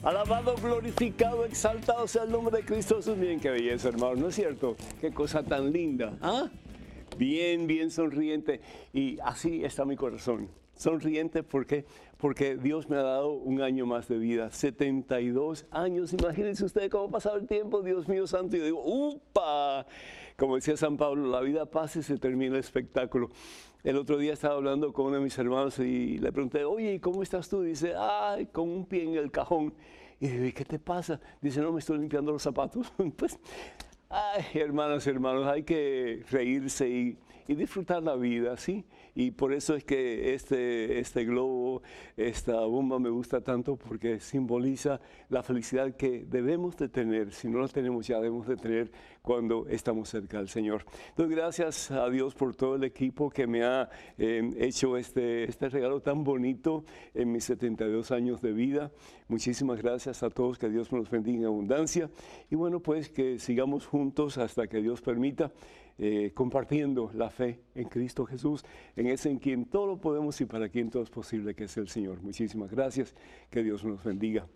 Alabado, glorificado, exaltado sea el nombre de Cristo Jesús. Miren qué belleza, hermano, ¿no es cierto? Qué cosa tan linda. ¿Ah? Bien, bien sonriente. Y así está mi corazón. Sonriente porque Dios me ha dado un año más de vida. 72 años. Imagínense ustedes cómo ha pasado el tiempo, Dios mío santo. Y yo digo, ¡upa! Como decía San Pablo, la vida pasa y se termina el espectáculo. El otro día estaba hablando con uno de mis hermanos y le pregunté, oye, ¿cómo estás tú? Dice, ay, con un pie en el cajón. Y dije, ¿qué te pasa? Dice, no, me estoy limpiando los zapatos. Pues, ay, hermanos, hay que reírse y disfrutar la vida, ¿sí? Y por eso es que este globo, esta bomba me gusta tanto porque simboliza la felicidad que debemos de tener. Si no la tenemos ya, debemos de tener cuando estamos cerca del Señor. Entonces, gracias a Dios por todo el equipo que me ha hecho este regalo tan bonito en mis 72 años de vida. Muchísimas gracias a todos, que Dios nos bendiga en abundancia. Y bueno, pues que sigamos juntos hasta que Dios permita, compartiendo la fe en Cristo Jesús, en ese en quien todo lo podemos y para quien todo es posible, que es el Señor. Muchísimas gracias, que Dios nos bendiga.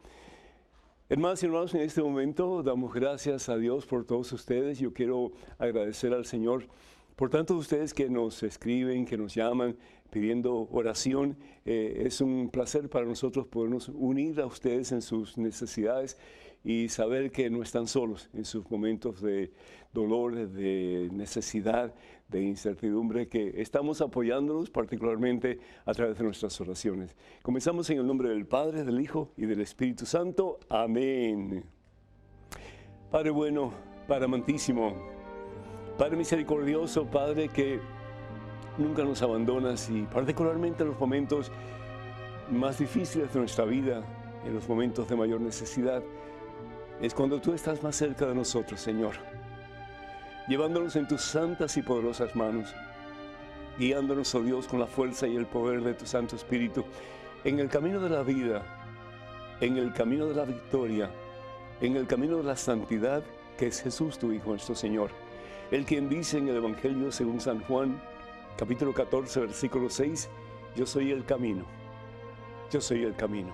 Hermanos y hermanos, en este momento damos gracias a Dios por todos ustedes. Yo quiero agradecer al Señor por tantos de ustedes que nos escriben, que nos llaman pidiendo oración. Es un placer para nosotros podernos unir a ustedes en sus necesidades y saber que no están solos en sus momentos de dolor, de necesidad, de incertidumbre, que estamos apoyándolos particularmente a través de nuestras oraciones. Comenzamos en el nombre del Padre, del Hijo y del Espíritu Santo. Amén. Padre bueno, Padre amantísimo, Padre misericordioso, Padre que nunca nos abandonas, y particularmente en los momentos más difíciles de nuestra vida, en los momentos de mayor necesidad, es cuando tú estás más cerca de nosotros, Señor, llevándonos en tus santas y poderosas manos, guiándonos, oh Dios, con la fuerza y el poder de tu Santo Espíritu, en el camino de la vida, en el camino de la victoria, en el camino de la santidad, que es Jesús, tu Hijo, nuestro Señor. El quien dice en el Evangelio según San Juan, capítulo 14, versículo 6, yo soy el camino, yo soy el camino.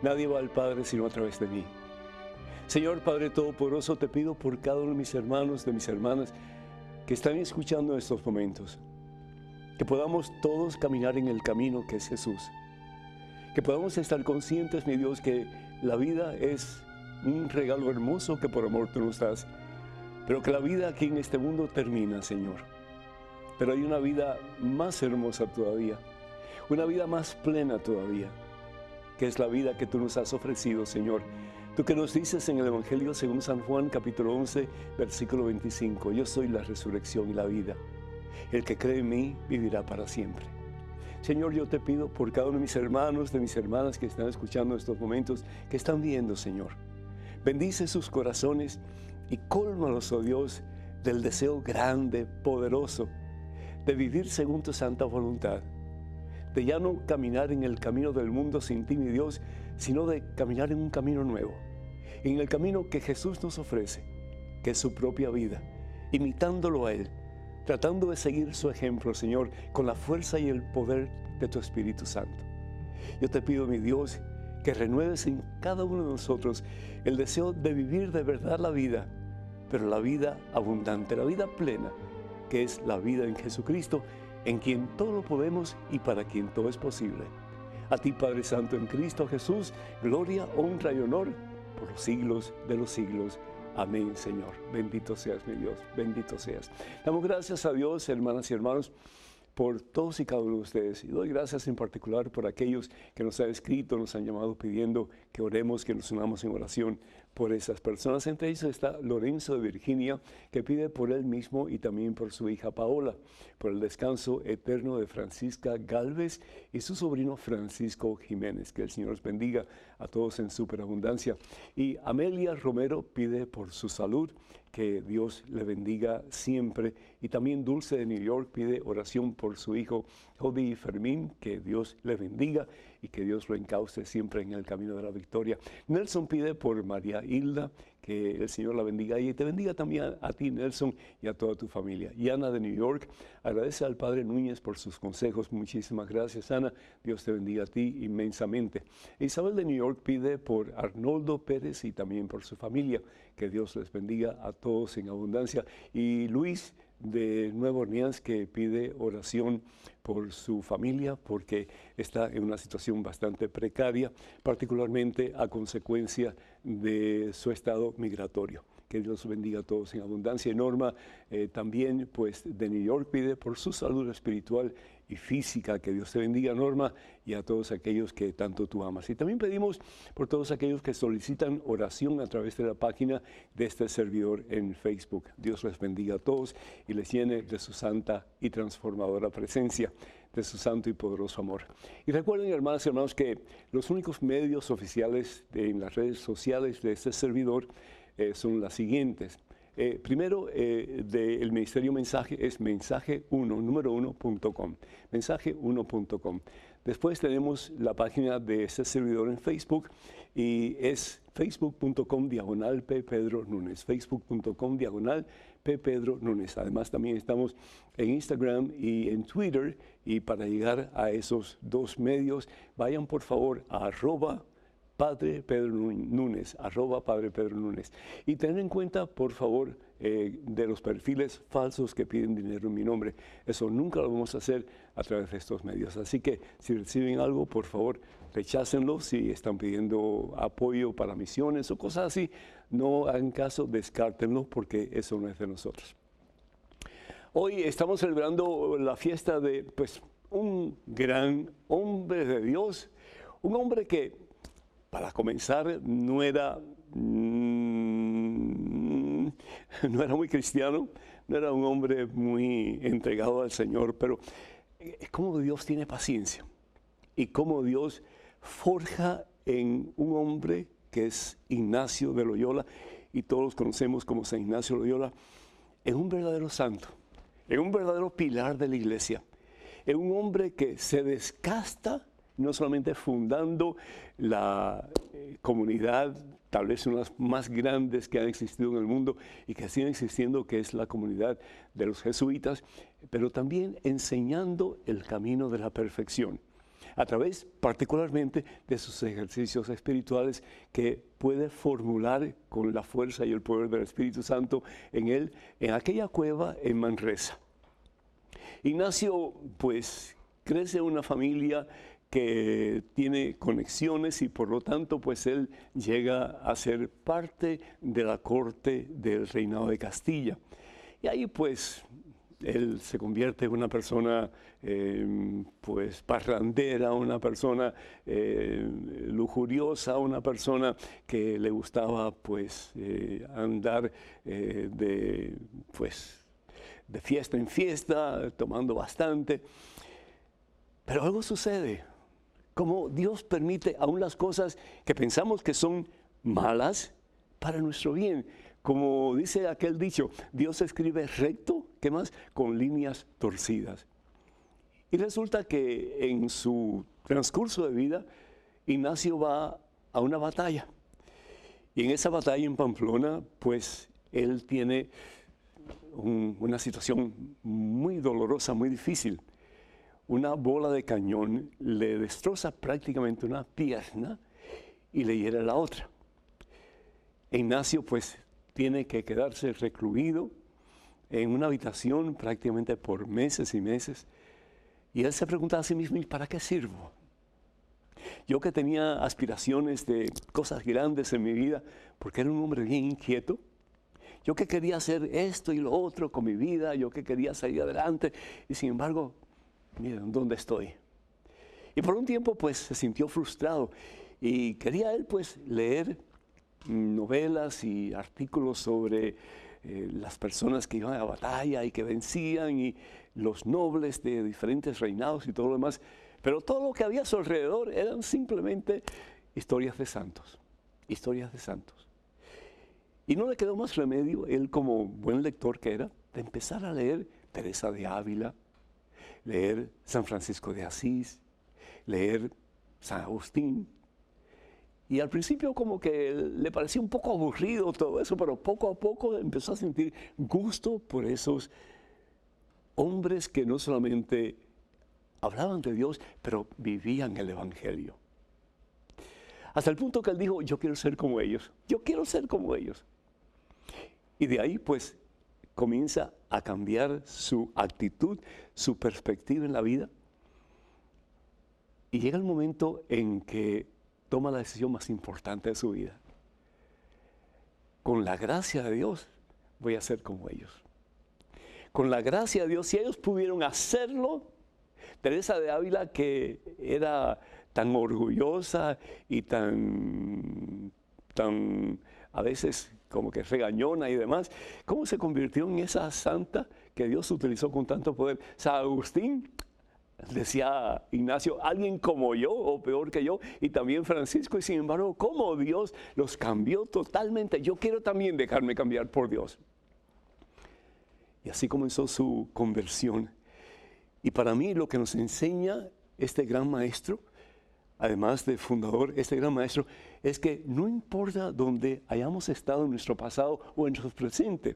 Nadie va al Padre sino a través de mí. Señor Padre Todopoderoso, te pido por cada uno de mis hermanos, de mis hermanas, que están escuchando en estos momentos, que podamos todos caminar en el camino que es Jesús, que podamos estar conscientes, mi Dios, que la vida es un regalo hermoso que por amor tú nos das, pero que la vida aquí en este mundo termina, Señor. Pero hay una vida más hermosa todavía, una vida más plena todavía, que es la vida que tú nos has ofrecido, Señor. Tú que nos dices en el Evangelio según San Juan, capítulo 11, versículo 25, yo soy la resurrección y la vida. El que cree en mí vivirá para siempre. Señor, yo te pido por cada uno de mis hermanos, de mis hermanas que están escuchando en estos momentos, que están viendo, Señor. Bendice sus corazones y cólmalos, oh Dios, del deseo grande, poderoso, de vivir según tu santa voluntad, de ya no caminar en el camino del mundo sin ti, mi Dios, sino de caminar en un camino nuevo, en el camino que Jesús nos ofrece, que es su propia vida, imitándolo a Él, tratando de seguir su ejemplo, Señor, con la fuerza y el poder de tu Espíritu Santo. Yo te pido, mi Dios, que renueves en cada uno de nosotros el deseo de vivir de verdad la vida, pero la vida abundante, la vida plena, que es la vida en Jesucristo, en quien todo lo podemos y para quien todo es posible. A ti, Padre Santo, en Cristo Jesús, gloria, honra y honor por los siglos de los siglos. Amén, Señor. Bendito seas, mi Dios, bendito seas. Damos gracias a Dios, hermanas y hermanos, por todos y cada uno de ustedes. Y doy gracias en particular por aquellos que nos han escrito, nos han llamado pidiendo que oremos, que nos unamos en oración por esas personas. Entre ellos está Lorenzo de Virginia, que pide por él mismo y también por su hija Paola, por el descanso eterno de Francisca Galvez y su sobrino Francisco Jiménez. Que el Señor los bendiga a todos en superabundancia. Y Amelia Romero pide por su salud, que Dios le bendiga siempre. Y también Dulce de New York pide oración por su hijo Jody Fermín, que Dios le bendiga y que Dios lo encauce siempre en el camino de la victoria. Nelson pide por María Hilda, que el Señor la bendiga y te bendiga también a ti, Nelson, y a toda tu familia. Y Ana de New York agradece al Padre Núñez por sus consejos. Muchísimas gracias, Ana. Dios te bendiga a ti inmensamente. Isabel de New York pide por Arnoldo Pérez y también por su familia. Que Dios les bendiga a todos en abundancia. Y Luis de Nueva Orleans, que pide oración por su familia porque está en una situación bastante precaria, particularmente a consecuencia de su estado migratorio. Que Dios bendiga a todos en abundancia. Norma también pues de New York pide por su salud espiritual y física. Que Dios te bendiga, Norma, y a todos aquellos que tanto tú amas. Y también pedimos por todos aquellos que solicitan oración a través de la página de este servidor en Facebook. Dios les bendiga a todos y les llene de su santa y transformadora presencia, de su santo y poderoso amor. Y recuerden, hermanas y hermanos, que los únicos medios oficiales en las redes sociales de este servidor son las siguientes. Primero, del Ministerio Mensaje es mensaje1.com, mensaje1.com. Después tenemos la página de este servidor en Facebook y es facebook.com/P. Pedro Núñez, facebook.com/P. Pedro Núñez. Además, también estamos en Instagram y en Twitter, y para llegar a esos dos medios, vayan por favor a Padre Pedro Núñez, Padre Pedro Núñez. Y ten en cuenta, por favor, de los perfiles falsos que piden dinero en mi nombre. Eso nunca lo vamos a hacer a través de estos medios. Así que si reciben algo, por favor, rechácenlo. Si están pidiendo apoyo para misiones o cosas así, no hagan caso, descártenlo, porque eso no es de nosotros. Hoy estamos celebrando la fiesta de pues, un gran hombre de Dios, un hombre que, para comenzar, no era muy cristiano, no era un hombre muy entregado al Señor, pero cómo Dios tiene paciencia y cómo Dios forja en un hombre que es Ignacio de Loyola, y todos conocemos como San Ignacio de Loyola, en un verdadero santo, en un verdadero pilar de la iglesia, en un hombre que se desgasta no solamente fundando la comunidad, tal vez una de las más grandes que han existido en el mundo y que siguen existiendo, que es la comunidad de los jesuitas, pero también enseñando el camino de la perfección, a través particularmente de sus ejercicios espirituales que puede formular con la fuerza y el poder del Espíritu Santo en él, en aquella cueva en Manresa. Ignacio, pues, crece en una familia que tiene conexiones y por lo tanto pues él llega a ser parte de la corte del reinado de Castilla. Y ahí pues él se convierte en una persona pues parrandera, una persona lujuriosa, una persona que le gustaba pues andar de fiesta en fiesta, tomando bastante. Pero algo sucede. Como Dios permite aún las cosas que pensamos que son malas para nuestro bien. Como dice aquel dicho, Dios escribe recto, ¿qué más? Con líneas torcidas. Y resulta que en su transcurso de vida, Ignacio va a una batalla. Y en esa batalla en Pamplona, pues él tiene una situación muy dolorosa, muy difícil. Una bola de cañón le destroza prácticamente una pierna y le hiere la otra. Ignacio pues tiene que quedarse recluido en una habitación prácticamente por meses y meses. Y él se pregunta a sí mismo, ¿y para qué sirvo? Yo que tenía aspiraciones de cosas grandes en mi vida, porque era un hombre bien inquieto. Yo que quería hacer esto y lo otro con mi vida, yo que quería salir adelante, y sin embargo, miren dónde estoy. Y por un tiempo pues se sintió frustrado y quería él pues leer novelas y artículos sobre las personas que iban a la batalla y que vencían y los nobles de diferentes reinados y todo lo demás. Pero todo lo que había a su alrededor eran simplemente historias de santos, historias de santos. Y no le quedó más remedio, él como buen lector que era, de empezar a leer Teresa de Ávila, leer San Francisco de Asís, leer San Agustín. Y al principio como que le parecía un poco aburrido todo eso, pero poco a poco empezó a sentir gusto por esos hombres que no solamente hablaban de Dios, pero vivían el Evangelio. Hasta el punto que él dijo, yo quiero ser como ellos, yo quiero ser como ellos. Y de ahí pues comienza a cambiar su actitud, su perspectiva en la vida. Y llega el momento en que toma la decisión más importante de su vida. Con la gracia de Dios voy a ser como ellos. Con la gracia de Dios, si ellos pudieron hacerlo, Teresa de Ávila, que era tan orgullosa y tan a veces como que regañona y demás, ¿cómo se convirtió en esa santa que Dios utilizó con tanto poder? San Agustín, decía Ignacio, alguien como yo o peor que yo, y también Francisco, y sin embargo, ¿cómo Dios los cambió totalmente? Yo quiero también dejarme cambiar por Dios. Y así comenzó su conversión. Y para mí lo que nos enseña este gran maestro, además de fundador, este gran maestro, es que no importa dónde hayamos estado en nuestro pasado o en nuestro presente,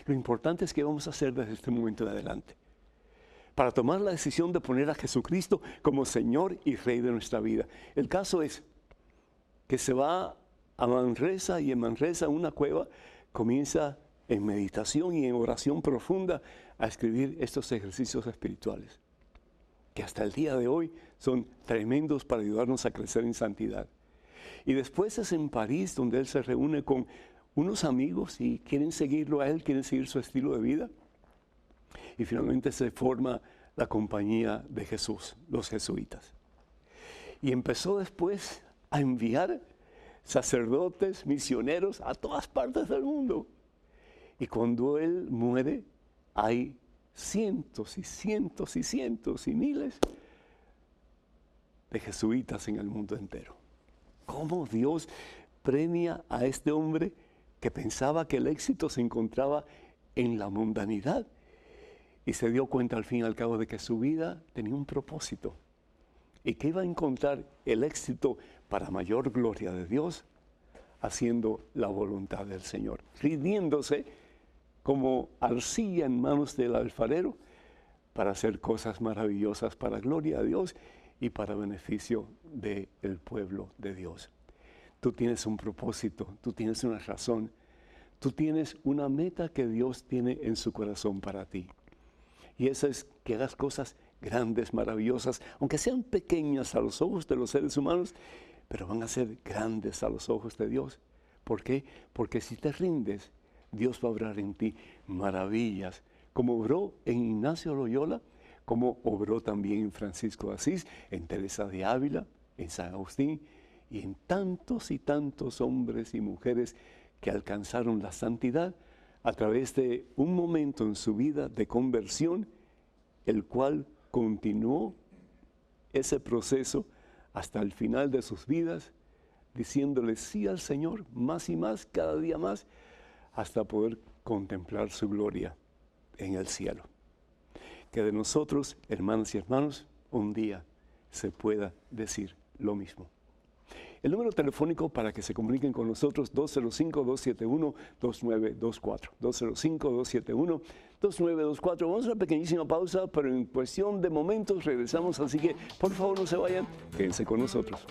lo importante es que vamos a hacer desde este momento en adelante, para tomar la decisión de poner a Jesucristo como Señor y Rey de nuestra vida. El caso es que se va a Manresa y en Manresa, una cueva, comienza en meditación y en oración profunda a escribir estos ejercicios espirituales, que hasta el día de hoy son tremendos para ayudarnos a crecer en santidad. Y después es en París donde él se reúne con unos amigos y quieren seguirlo a él, quieren seguir su estilo de vida. Y finalmente se forma la Compañía de Jesús, los jesuitas. Y empezó después a enviar sacerdotes, misioneros a todas partes del mundo. Y cuando él muere, hay cientos y cientos y cientos y miles de jesuitas en el mundo entero. ¿Cómo Dios premia a este hombre que pensaba que el éxito se encontraba en la mundanidad? Y se dio cuenta al fin y al cabo de que su vida tenía un propósito y que iba a encontrar el éxito para mayor gloria de Dios haciendo la voluntad del Señor, rindiéndose como arcilla en manos del alfarero para hacer cosas maravillosas para gloria de Dios y para beneficio del pueblo de Dios. Tú tienes un propósito, tú tienes una razón, tú tienes una meta que Dios tiene en su corazón para ti. Y eso es que hagas cosas grandes, maravillosas, aunque sean pequeñas a los ojos de los seres humanos, pero van a ser grandes a los ojos de Dios. ¿Por qué? Porque si te rindes, Dios va a obrar en ti maravillas, como obró en Ignacio Loyola, como obró también en Francisco de Asís, en Teresa de Ávila, en San Agustín y en tantos y tantos hombres y mujeres que alcanzaron la santidad a través de un momento en su vida de conversión, el cual continuó ese proceso hasta el final de sus vidas, diciéndole sí al Señor más y más, cada día más, hasta poder contemplar su gloria en el cielo. Que de nosotros, hermanas y hermanos, un día se pueda decir lo mismo. El número telefónico para que se comuniquen con nosotros, 205-271-2924. 205-271-2924. Vamos a una pequeñísima pausa, pero en cuestión de momentos regresamos, así que por favor no se vayan, quédense con nosotros.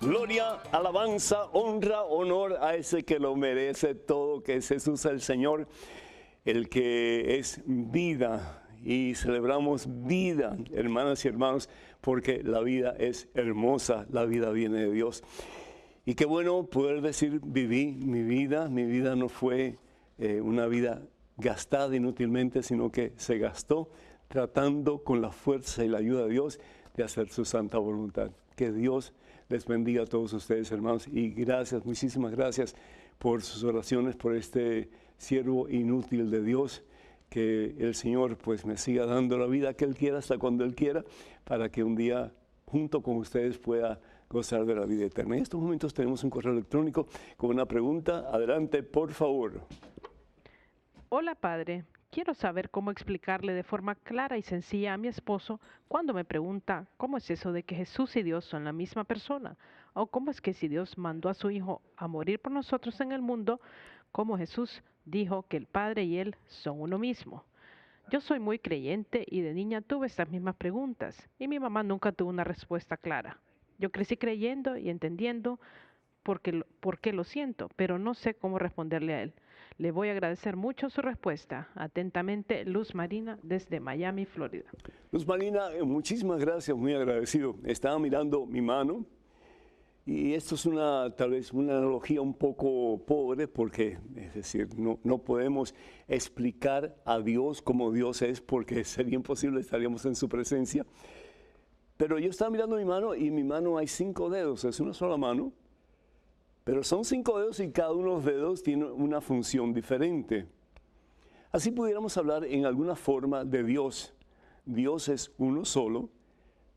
Gloria, alabanza, honra, honor a ese que lo merece todo, que es Jesús el Señor, el que es vida. Y celebramos vida, hermanas y hermanos, porque la vida es hermosa, la vida viene de Dios. Y qué bueno poder decir, viví mi vida no fue una vida gastada inútilmente, sino que se gastó tratando con la fuerza y la ayuda de Dios de hacer su santa voluntad. Que Dios les bendiga a todos ustedes, hermanos, y gracias, muchísimas gracias por sus oraciones, por este siervo inútil de Dios, que el Señor pues me siga dando la vida que Él quiera hasta cuando Él quiera, para que un día junto con ustedes pueda gozar de la vida eterna. En estos momentos tenemos un correo electrónico con una pregunta. Adelante, por favor. Hola, padre. Quiero saber cómo explicarle de forma clara y sencilla a mi esposo cuando me pregunta cómo es eso de que Jesús y Dios son la misma persona, o cómo es que si Dios mandó a su Hijo a morir por nosotros en el mundo, cómo Jesús dijo que el Padre y Él son uno mismo. Yo soy muy creyente y de niña tuve estas mismas preguntas y mi mamá nunca tuvo una respuesta clara. Yo crecí creyendo y entendiendo por qué lo siento, pero no sé cómo responderle a él. Le voy a agradecer mucho su respuesta. Atentamente, Luz Marina, desde Miami, Florida. Luz Marina, muchísimas gracias, muy agradecido. Estaba mirando mi mano y esto es tal vez una analogía un poco pobre porque, es decir, no podemos explicar a Dios como Dios es porque sería imposible, estaríamos en su presencia. Pero yo estaba mirando mi mano y en mi mano hay 5 dedos, es una sola mano. Pero son 5 dedos y cada uno de los dedos tiene una función diferente. Así pudiéramos hablar en alguna forma de Dios. Dios es uno solo,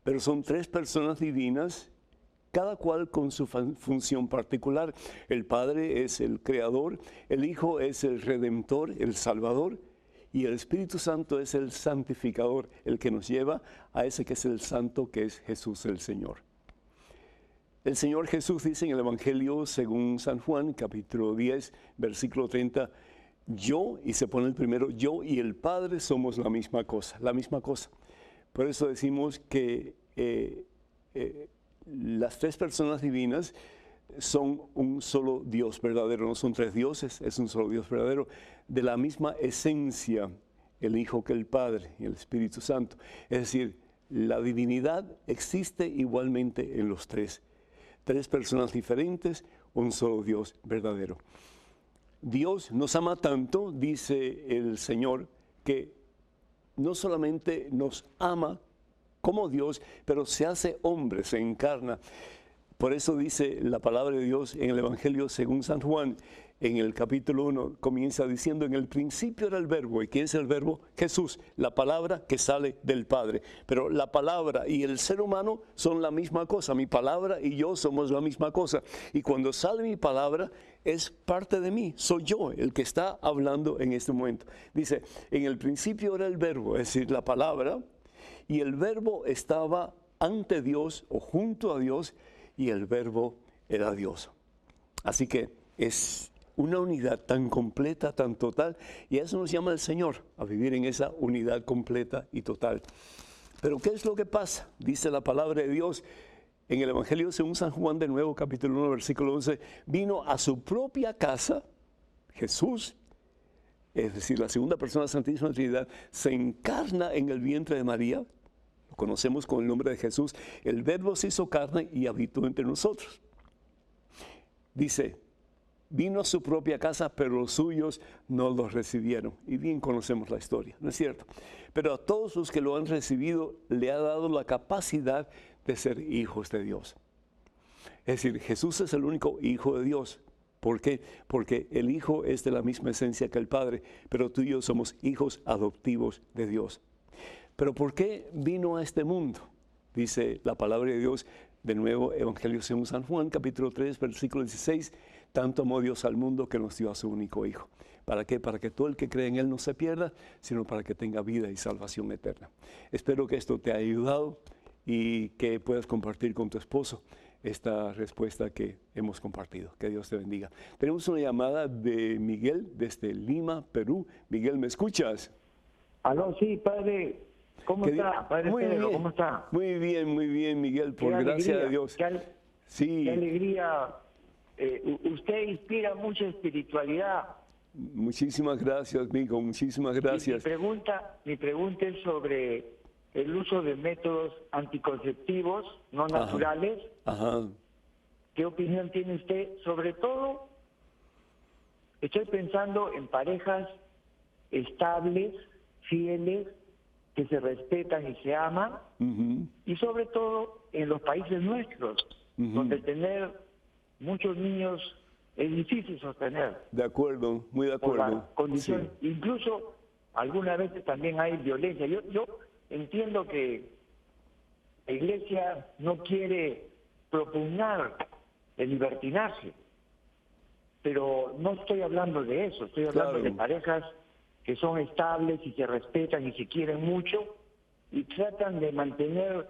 pero son 3 personas divinas, cada cual con su función particular. El Padre es el Creador, el Hijo es el Redentor, el Salvador, y el Espíritu Santo es el Santificador, el que nos lleva a ese que es el Santo, que es Jesús el Señor. El Señor Jesús dice en el Evangelio según San Juan, capítulo 10, versículo 30, yo, y se pone el primero, yo y el Padre somos la misma cosa, la misma cosa. Por eso decimos que las 3 personas divinas son un solo Dios verdadero, no son 3 dioses, es un solo Dios verdadero, de la misma esencia, el Hijo que el Padre y el Espíritu Santo. Es decir, la divinidad existe igualmente en los 3. 3 personas diferentes, un solo Dios verdadero. Dios nos ama tanto, dice el Señor, que no solamente nos ama como Dios, pero se hace hombre, se encarna. Por eso dice la palabra de Dios en el Evangelio según San Juan, en el capítulo 1, comienza diciendo, en el principio era el verbo. ¿Y quién es el verbo? Jesús, la palabra que sale del Padre. Pero la palabra y el ser humano son la misma cosa. Mi palabra y yo somos la misma cosa. Y cuando sale mi palabra, es parte de mí. Soy yo el que está hablando en este momento. Dice, en el principio era el verbo, es decir, la palabra. Y el verbo estaba ante Dios o junto a Dios. Y el verbo era Dios. Así que es una unidad tan completa, tan total, y a eso nos llama el Señor, a vivir en esa unidad completa y total. Pero ¿qué es lo que pasa? Dice la palabra de Dios en el Evangelio según San Juan, de nuevo, capítulo 1, versículo 11, vino a su propia casa, Jesús, es decir, la segunda persona de la Santísima Trinidad, se encarna en el vientre de María, lo conocemos con el nombre de Jesús, el Verbo se hizo carne y habitó entre nosotros. Dice, vino a su propia casa, pero los suyos no los recibieron. Y bien conocemos la historia, ¿no es cierto? Pero a todos los que lo han recibido, le ha dado la capacidad de ser hijos de Dios. Es decir, Jesús es el único hijo de Dios. ¿Por qué? Porque el Hijo es de la misma esencia que el Padre, pero tú y yo somos hijos adoptivos de Dios. Pero ¿por qué vino a este mundo? Dice la palabra de Dios, de nuevo, Evangelio según San Juan, capítulo 3, versículo 16, tanto amó Dios al mundo que nos dio a su único Hijo. ¿Para qué? Para que todo el que cree en Él no se pierda, sino para que tenga vida y salvación eterna. Espero que esto te haya ayudado y que puedas compartir con tu esposo esta respuesta que hemos compartido. Que Dios te bendiga. Tenemos una llamada de Miguel desde Lima, Perú. Miguel, ¿me escuchas? Aló, sí, padre. ¿Cómo está, padre muy Pedro? Bien, ¿Cómo está? muy bien, Miguel, por gracia de Dios. Qué alegría. Usted inspira mucha espiritualidad. Muchísimas gracias, amigo, muchísimas gracias. Mi pregunta es sobre el uso de métodos anticonceptivos no naturales. Ajá. ¿qué opinión tiene usted? Sobre todo, estoy pensando en parejas estables, fieles, que se respetan y se aman, y sobre todo en los países nuestros, donde tener muchos niños es difícil sostener. De acuerdo, muy de Por acuerdo. la condición, Sí. incluso algunas veces también hay violencia. Yo entiendo que la Iglesia no quiere propugnar el libertinaje, pero no estoy hablando de eso, estoy hablando Claro. de parejas que son estables y se respetan y se quieren mucho y tratan de mantener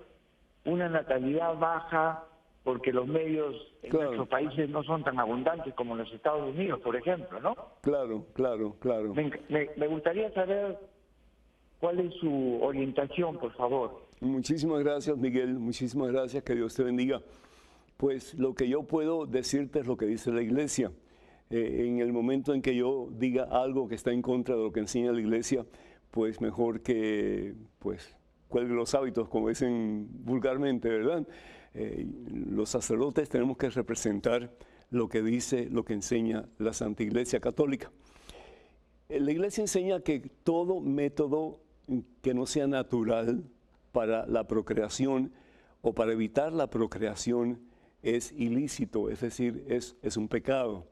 una natalidad baja porque los medios en Claro. nuestros países no son tan abundantes como en los Estados Unidos, por ejemplo, ¿no? Claro, claro, claro. Me gustaría saber cuál es su orientación, por favor. Muchísimas gracias, Miguel. Muchísimas gracias. Que Dios te bendiga. Pues lo que yo puedo decirte es lo que dice la Iglesia. En el momento en que yo diga algo que está en contra de lo que enseña la Iglesia, pues mejor que pues cuelgue los hábitos, como dicen vulgarmente, ¿verdad? Los sacerdotes tenemos que representar lo que dice, lo que enseña la Santa Iglesia Católica. La Iglesia enseña que todo método que no sea natural para la procreación o para evitar la procreación es ilícito, es decir, es un pecado.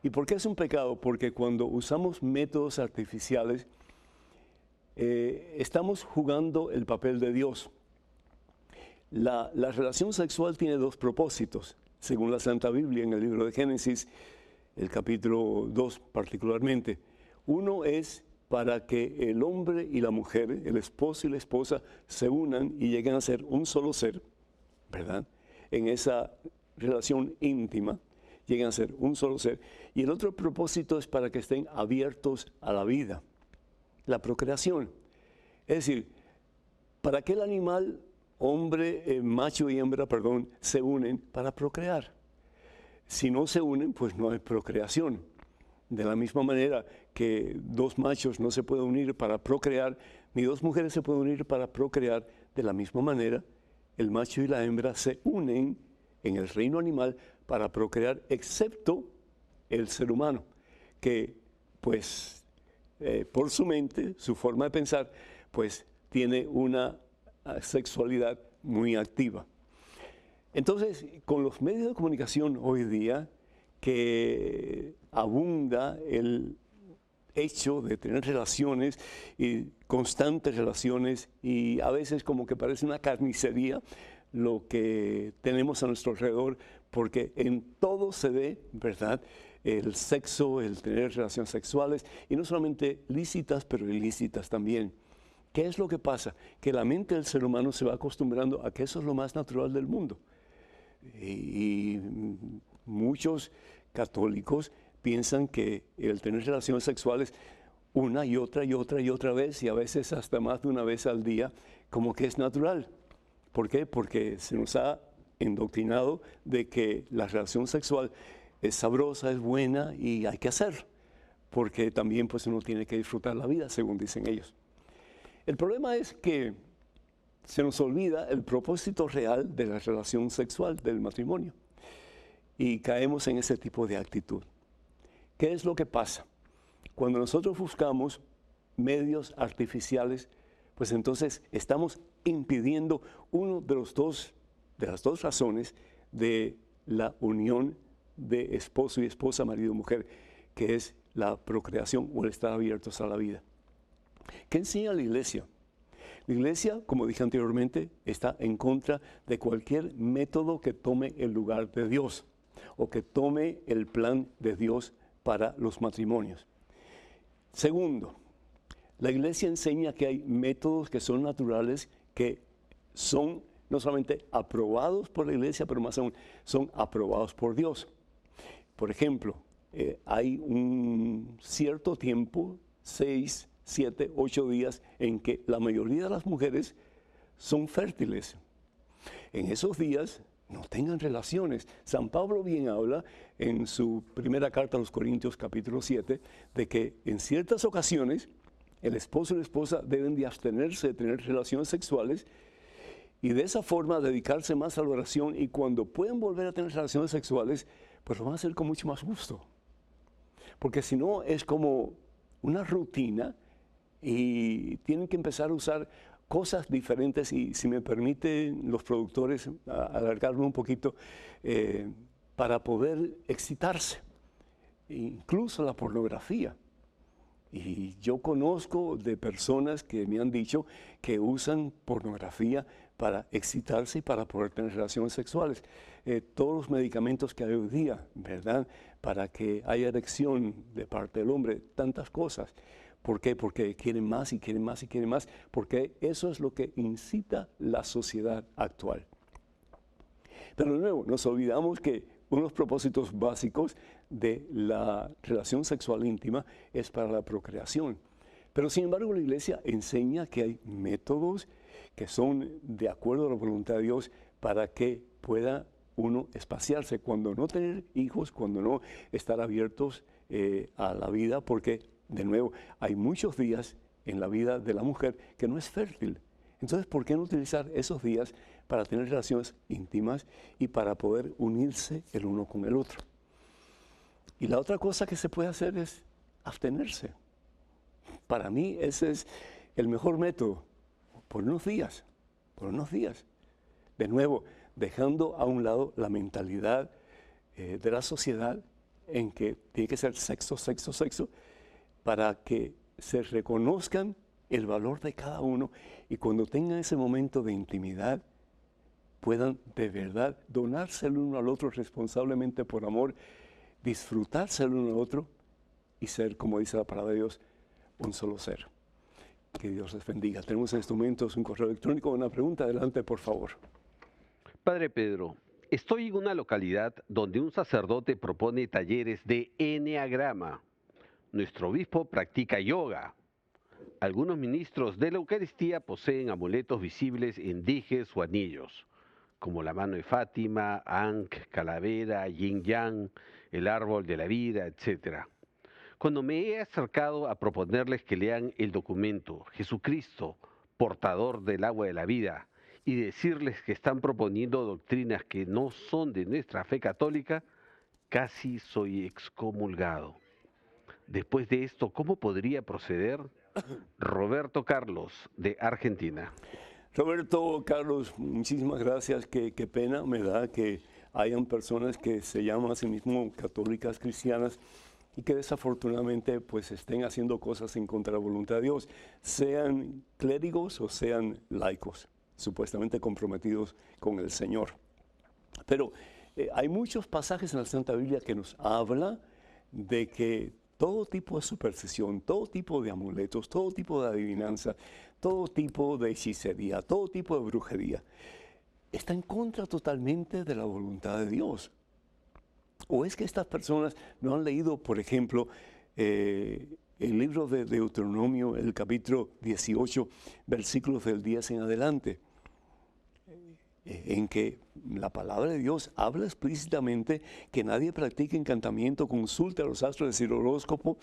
¿Y por qué es un pecado? Porque cuando usamos métodos artificiales, estamos jugando el papel de Dios. La relación sexual tiene dos propósitos, según la Santa Biblia en el libro de Génesis, el capítulo 2 particularmente. Uno es para que el hombre y la mujer, el esposo y la esposa, se unan y lleguen a ser un solo ser, ¿verdad? En esa relación íntima, lleguen a ser un solo ser. Y el otro propósito es para que estén abiertos a la vida, la procreación. Es decir, para que el animal, hombre, macho y hembra, perdón, se unen para procrear. Si no se unen, pues no hay procreación. De la misma manera que dos machos no se pueden unir para procrear, ni dos mujeres se pueden unir para procrear, de la misma manera, el macho y la hembra se unen en el reino animal para procrear, excepto el ser humano, que pues por su mente, su forma de pensar, pues tiene una sexualidad muy activa. Entonces, con los medios de comunicación hoy día, que abunda el hecho de tener relaciones y constantes relaciones, y a veces como que parece una carnicería lo que tenemos a nuestro alrededor, porque en todo se ve, ¿verdad?, el sexo, el tener relaciones sexuales, y no solamente lícitas, pero ilícitas también. ¿Qué es lo que pasa? Que la mente del ser humano se va acostumbrando a que eso es lo más natural del mundo. Y muchos católicos piensan que el tener relaciones sexuales una y otra y otra y otra vez, y a veces hasta más de una vez al día, como que es natural. ¿Por qué? Porque se nos ha endoctrinado de que la relación sexual es sabrosa, es buena y hay que hacer, porque también pues uno tiene que disfrutar la vida, según dicen ellos. El problema es que se nos olvida el propósito real de la relación sexual, del matrimonio, y caemos en ese tipo de actitud. ¿Qué es lo que pasa? Cuando nosotros buscamos medios artificiales, pues entonces estamos impidiendo una de las dos razones de la unión de esposo y esposa, marido y mujer, que es la procreación o el estar abiertos a la vida. ¿Qué enseña la Iglesia? La Iglesia, como dije anteriormente, está en contra de cualquier método que tome el lugar de Dios o que tome el plan de Dios para los matrimonios. Segundo, la Iglesia enseña que hay métodos que son naturales, que son no solamente aprobados por la Iglesia, pero más aún son aprobados por Dios. Por ejemplo, hay un cierto tiempo, 6, 7, 8 días, en que la mayoría de las mujeres son fértiles. En esos días no tengan relaciones. San Pablo bien habla en su primera carta a los Corintios, capítulo 7, de que en ciertas ocasiones el esposo y la esposa deben de abstenerse de tener relaciones sexuales, y de esa forma dedicarse más a la oración, y cuando pueden volver a tener relaciones sexuales, pues lo van a hacer con mucho más gusto. Porque si no, es como una rutina y tienen que empezar a usar cosas diferentes, y si me permiten los productores alargarme un poquito, para poder excitarse, incluso la pornografía. Y yo conozco de personas que me han dicho que usan pornografía para excitarse y para poder tener relaciones sexuales. Todos los medicamentos que hay hoy día, ¿verdad? Para que haya erección de parte del hombre, tantas cosas. ¿Por qué? Porque quieren más y quieren más y quieren más, porque eso es lo que incita la sociedad actual. Pero de nuevo, nos olvidamos que uno de los propósitos básicos de la relación sexual íntima es para la procreación. Pero sin embargo, la Iglesia enseña que hay métodos que son de acuerdo a la voluntad de Dios para que pueda uno espaciarse, cuando no tener hijos, cuando no estar abiertos a la vida, porque de nuevo hay muchos días en la vida de la mujer que no es fértil. Entonces, ¿por qué no utilizar esos días para tener relaciones íntimas y para poder unirse el uno con el otro? Y la otra cosa que se puede hacer es abstenerse. Para mí ese es el mejor método, por unos días, por unos días. De nuevo, dejando a un lado la mentalidad de la sociedad en que tiene que ser sexo, sexo, sexo, para que se reconozcan el valor de cada uno, y cuando tengan ese momento de intimidad puedan de verdad donarse el uno al otro responsablemente por amor, disfrutarse el uno al otro y ser, como dice la palabra de Dios, un solo ser. Que Dios les bendiga. Tenemos en estos momentos un correo electrónico, una pregunta. Adelante, por favor. Padre Pedro, estoy en una localidad donde un sacerdote propone talleres de eneagrama. Nuestro obispo practica yoga. Algunos ministros de la Eucaristía poseen amuletos visibles en dijes o anillos, como la mano de Fátima, Ankh, calavera, yin yang, el árbol de la vida, etc. Cuando me he acercado a proponerles que lean el documento Jesucristo, portador del agua de la vida, y decirles que están proponiendo doctrinas que no son de nuestra fe católica, casi soy excomulgado. Después de esto, ¿cómo podría proceder? Roberto Carlos, de Argentina. Roberto Carlos, muchísimas gracias. Qué pena me da que hayan personas que se llaman a sí mismos católicas cristianas y que desafortunadamente pues estén haciendo cosas en contra de la voluntad de Dios, sean clérigos o sean laicos, supuestamente comprometidos con el Señor. Pero hay muchos pasajes en la Santa Biblia que nos habla de que todo tipo de superstición, todo tipo de amuletos, todo tipo de adivinanza, todo tipo de hechicería, todo tipo de brujería, está en contra totalmente de la voluntad de Dios. ¿O es que estas personas no han leído, por ejemplo, el libro de Deuteronomio, el capítulo 18, versículos del 10 en adelante? En que la palabra de Dios habla explícitamente que nadie practique encantamiento, consulte a los astros, es decir, horóscopo,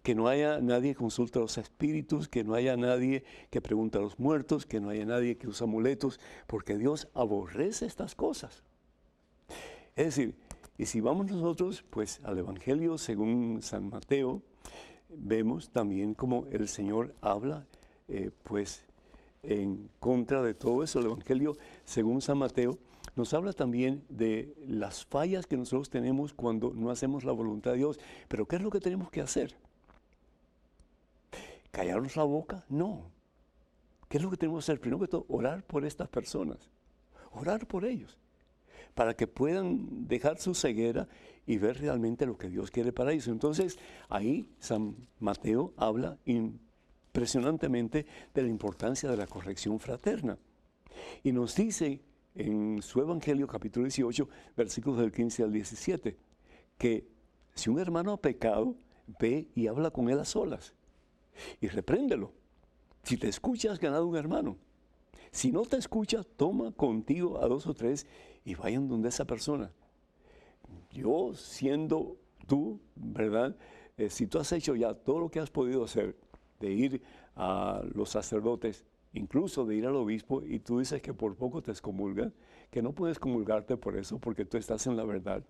que no haya nadie que consulte a los espíritus, que no haya nadie que pregunte a los muertos, que no haya nadie que use amuletos, porque Dios aborrece estas cosas. Es decir, y si vamos nosotros pues al Evangelio según San Mateo, vemos también cómo el Señor habla pues en contra de todo eso. El Evangelio, según San Mateo, nos habla también de las fallas que nosotros tenemos cuando no hacemos la voluntad de Dios. Pero ¿qué es lo que tenemos que hacer? ¿Callarnos la boca? No. ¿Qué es lo que tenemos que hacer? Primero que todo, orar por estas personas. Orar por ellos, para que puedan dejar su ceguera y ver realmente lo que Dios quiere para ellos. Entonces, ahí San Mateo habla impresionantemente de la importancia de la corrección fraterna. Y nos dice en su Evangelio, capítulo 18, versículos del 15 al 17, que si un hermano ha pecado, ve y habla con él a solas y repréndelo. Si te escucha, has ganado un hermano. Si no te escucha, toma contigo a 2 o 3 y vayan donde esa persona. Yo, siendo tú, ¿verdad? Si tú has hecho ya todo lo que has podido hacer, de ir a los sacerdotes incluso de ir al obispo, y tú dices que por poco te excomulgan, que no puedes comulgarte por eso, porque tú estás en la verdad,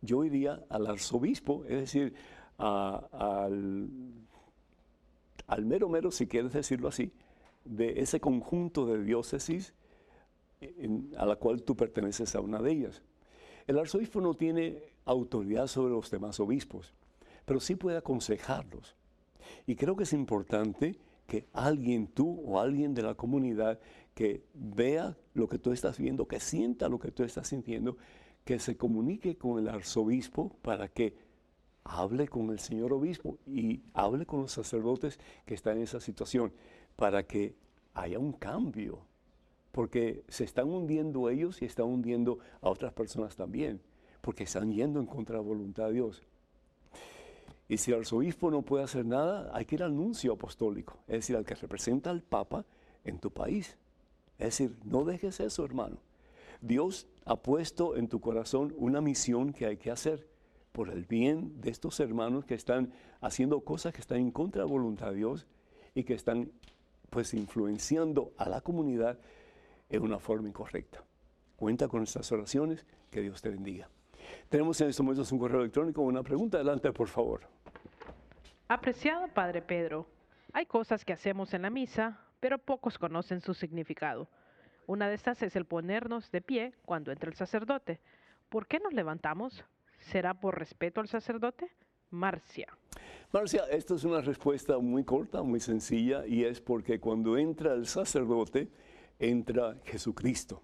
yo iría al arzobispo, es decir, al mero mero, si quieres decirlo así, de ese conjunto de diócesis a la cual tú perteneces a una de ellas. El arzobispo no tiene autoridad sobre los demás obispos, pero sí puede aconsejarlos. Y creo que es importante que alguien, tú o alguien de la comunidad, que vea lo que tú estás viendo, que sienta lo que tú estás sintiendo, que se comunique con el arzobispo para que hable con el señor obispo y hable con los sacerdotes que están en esa situación, para que haya un cambio, porque se están hundiendo ellos y están hundiendo a otras personas también, porque están yendo en contra de la voluntad de Dios. Y si el arzobispo no puede hacer nada, hay que ir al nuncio apostólico, es decir, al que representa al Papa en tu país. Es decir, no dejes eso, hermano. Dios ha puesto en tu corazón una misión que hay que hacer por el bien de estos hermanos que están haciendo cosas que están en contra de la voluntad de Dios y que están pues influenciando a la comunidad en una forma incorrecta. Cuenta con estas oraciones, que Dios te bendiga. Tenemos en estos momentos un correo electrónico, una pregunta. Adelante, por favor. Apreciado Padre Pedro, hay cosas que hacemos en la misa, pero pocos conocen su significado. Una de estas es el ponernos de pie cuando entra el sacerdote. ¿Por qué nos levantamos? ¿Será por respeto al sacerdote? Marcia. Marcia, esta es una respuesta muy corta, muy sencilla, y es porque cuando entra el sacerdote, entra Jesucristo.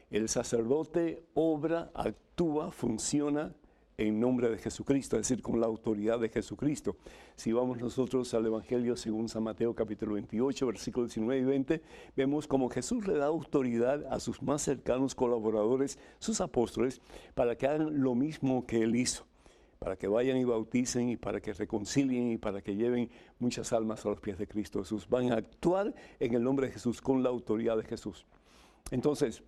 El sacerdote obra, actúa, funciona en nombre de Jesucristo, es decir, con la autoridad de Jesucristo. Si vamos nosotros al Evangelio según San Mateo capítulo 28, versículos 19 y 20, vemos como Jesús le da autoridad a sus más cercanos colaboradores, sus apóstoles, para que hagan lo mismo que Él hizo, para que vayan y bauticen y para que reconcilien y para que lleven muchas almas a los pies de Cristo Jesús. Van a actuar en el nombre de Jesús, con la autoridad de Jesús. Entonces,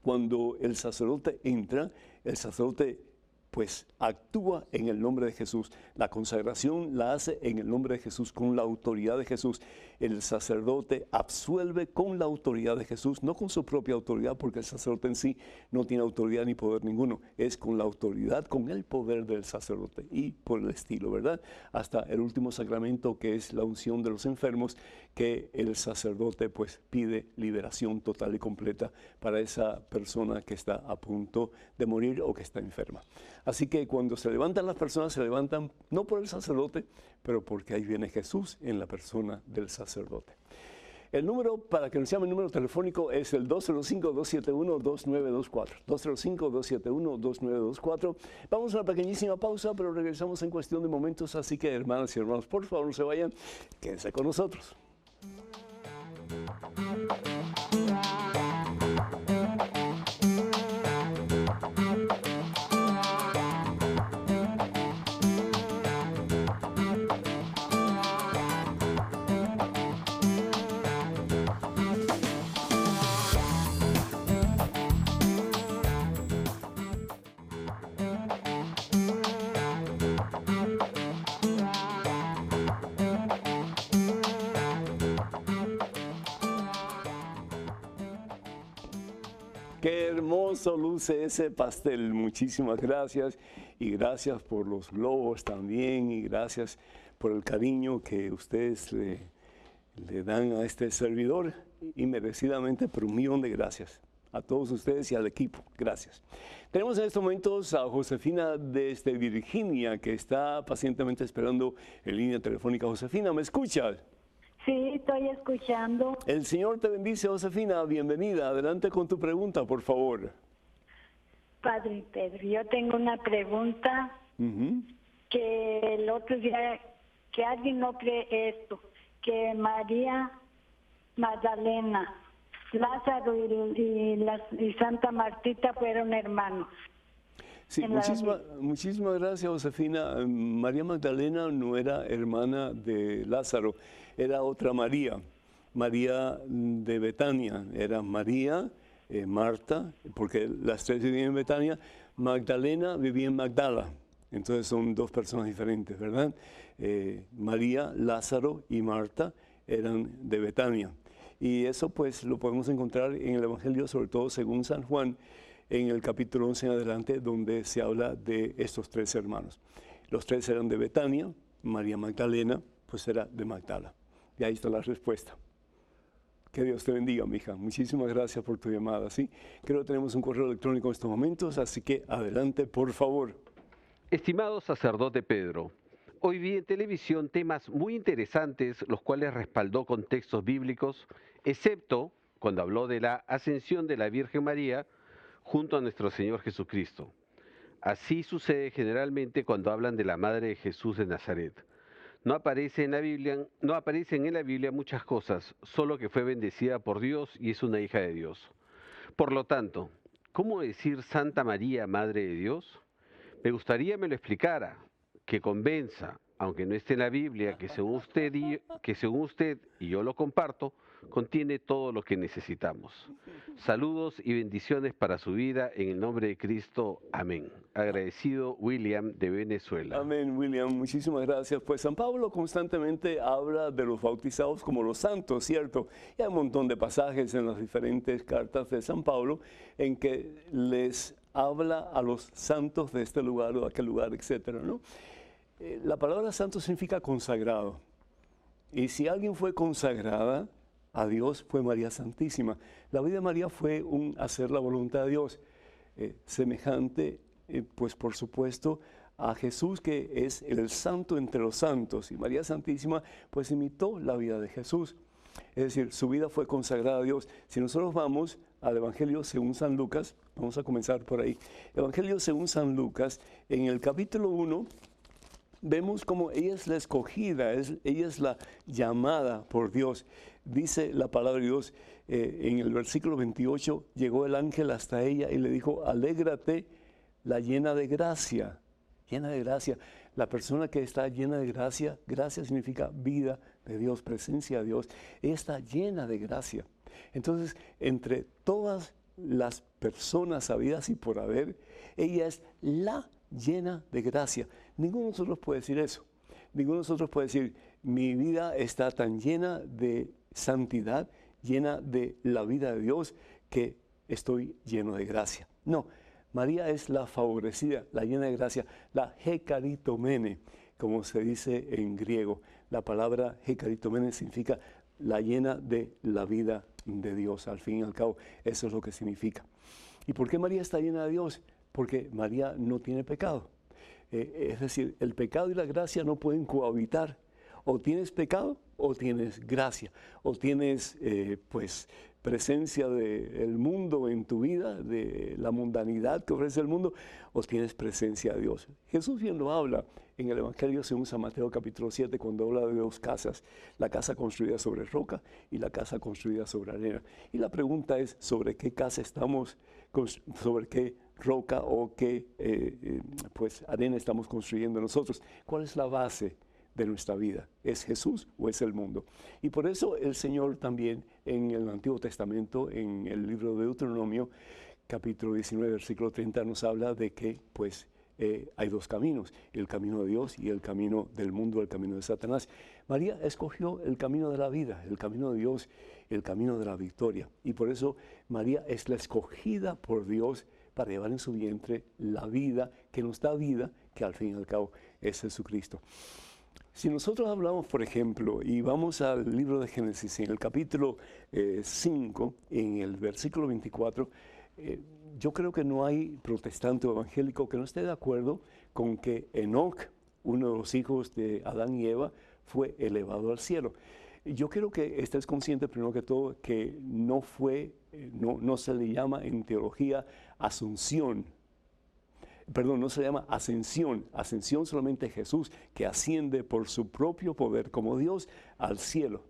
cuando el sacerdote entra, el sacerdote pues actúa en el nombre de Jesús. La consagración la hace en el nombre de Jesús, con la autoridad de Jesús. El sacerdote absuelve con la autoridad de Jesús, no con su propia autoridad, porque el sacerdote en sí no tiene autoridad ni poder ninguno. Es con la autoridad, con el poder del sacerdote y por el estilo, ¿verdad? Hasta el último sacramento, que es la unción de los enfermos, que el sacerdote pues pide liberación total y completa para esa persona que está a punto de morir o que está enferma. Así que cuando se levantan las personas, se levantan no por el sacerdote, pero porque ahí viene Jesús en la persona del sacerdote. El número para que nos llame, el número telefónico es el 205-271-2924. 205-271-2924. Vamos a una pequeñísima pausa, pero regresamos en cuestión de momentos. Así que, hermanas y hermanos, por favor, no se vayan, quédense con nosotros. Qué hermoso luce ese pastel. Muchísimas gracias. Y gracias por los globos también. Y gracias por el cariño que ustedes le dan a este servidor. Y merecidamente, pero un millón de gracias a todos ustedes y al equipo. Gracias. Tenemos en estos momentos a Josefina desde Virginia, que está pacientemente esperando en línea telefónica. Josefina, ¿me escuchas? Sí, estoy escuchando. El Señor te bendice, Josefina. Bienvenida. Adelante con tu pregunta, por favor. Padre Pedro, yo tengo una pregunta que el otro día, que alguien no cree esto, que María Magdalena, Lázaro y Santa Martita fueron hermanos. Sí, muchísimas gracias, Josefina. María Magdalena no era hermana de Lázaro, era otra María, María de Betania. Era María, Marta, porque las tres vivían en Betania. Magdalena vivía en Magdala, entonces son dos personas diferentes, ¿verdad? María, Lázaro y Marta eran de Betania. Y eso pues lo podemos encontrar en el Evangelio, sobre todo según San Juan, en el capítulo 11 en adelante, donde se habla de estos tres hermanos. Los tres eran de Betania, María Magdalena pues era de Magdala. Y ahí está la respuesta. Que Dios te bendiga, mija. Muchísimas gracias por tu llamada, ¿sí? Creo que tenemos un correo electrónico en estos momentos, así que adelante, por favor. Estimado sacerdote Pedro, hoy vi en televisión temas muy interesantes, los cuales respaldó con textos bíblicos, excepto cuando habló de la ascensión de la Virgen María junto a nuestro Señor Jesucristo. Así sucede generalmente cuando hablan de la Madre de Jesús de Nazaret. No aparecen en la Biblia muchas cosas, solo que fue bendecida por Dios y es una hija de Dios. Por lo tanto, ¿cómo decir Santa María, Madre de Dios? Me gustaría me lo explicara, que convenza, aunque no esté en la Biblia, que según usted y yo lo comparto, contiene todo lo que necesitamos. Saludos y bendiciones para su vida en el nombre de Cristo. Amén. Agradecido, William de Venezuela. Amén, William. Muchísimas gracias. Pues San Pablo constantemente habla de los bautizados como los santos, ¿cierto? Y hay un montón de pasajes en las diferentes cartas de San Pablo en que les habla a los santos de este lugar o de aquel lugar, etcétera, ¿no? La palabra santo significa consagrado. Y si alguien fue consagrada a Dios, fue María Santísima. La vida de María fue un hacer la voluntad de Dios, semejante, pues por supuesto, a Jesús, que es el santo entre los santos. Y María Santísima, pues imitó la vida de Jesús. Es decir, su vida fue consagrada a Dios. Si nosotros vamos al Evangelio según San Lucas, vamos a comenzar por ahí. Evangelio según San Lucas, en el capítulo 1, vemos como ella es la escogida, ella es la llamada por Dios. Dice la palabra de Dios en el versículo 28, llegó el ángel hasta ella y le dijo, alégrate, la llena de gracia. Llena de gracia. La persona que está llena de gracia, gracia significa vida de Dios, presencia de Dios. Ella está llena de gracia. Entonces, entre todas las personas habidas y por haber, ella es la llena de gracia. Ninguno de nosotros puede decir eso. Ninguno de nosotros puede decir, mi vida está tan llena de santidad, llena de la vida de Dios, que estoy lleno de gracia. No, María es la favorecida, la llena de gracia, la hekaritomene, como se dice en griego. La palabra hekaritomene significa la llena de la vida de Dios. Al fin y al cabo, eso es lo que significa. ¿Y por qué María está llena de Dios? Porque María no tiene pecado. Es decir, el pecado y la gracia no pueden cohabitar. O tienes pecado o tienes gracia. O tienes, pues, presencia del mundo en tu vida, de la mundanidad que ofrece el mundo, o tienes presencia de Dios. Jesús bien lo habla en el Evangelio según San Mateo capítulo 7, cuando habla de dos casas, la casa construida sobre roca y la casa construida sobre arena. Y la pregunta es, ¿sobre qué casa estamos, sobre qué roca o qué pues, arena estamos construyendo nosotros? ¿Cuál es la base de nuestra vida? ¿Es Jesús o es el mundo? Y por eso el Señor también en el Antiguo Testamento, en el libro de Deuteronomio, capítulo 19, versículo 30, nos habla de que pues hay dos caminos, el camino de Dios y el camino del mundo, el camino de Satanás. María escogió el camino de la vida, el camino de Dios, el camino de la victoria. Y por eso María es la escogida por Dios para llevar en su vientre la vida que nos da vida, que al fin y al cabo es Jesucristo. Si nosotros hablamos, por ejemplo, y vamos al libro de Génesis, en el capítulo 5, en el versículo 24, yo creo que no hay protestante o evangélico que no esté de acuerdo con que Enoc, uno de los hijos de Adán y Eva, fue elevado al cielo. Yo quiero que estés consciente, primero que todo, que no se le llama en teología asunción. Perdón, no se llama ascensión. Ascensión solamente Jesús, que asciende por su propio poder como Dios al cielo.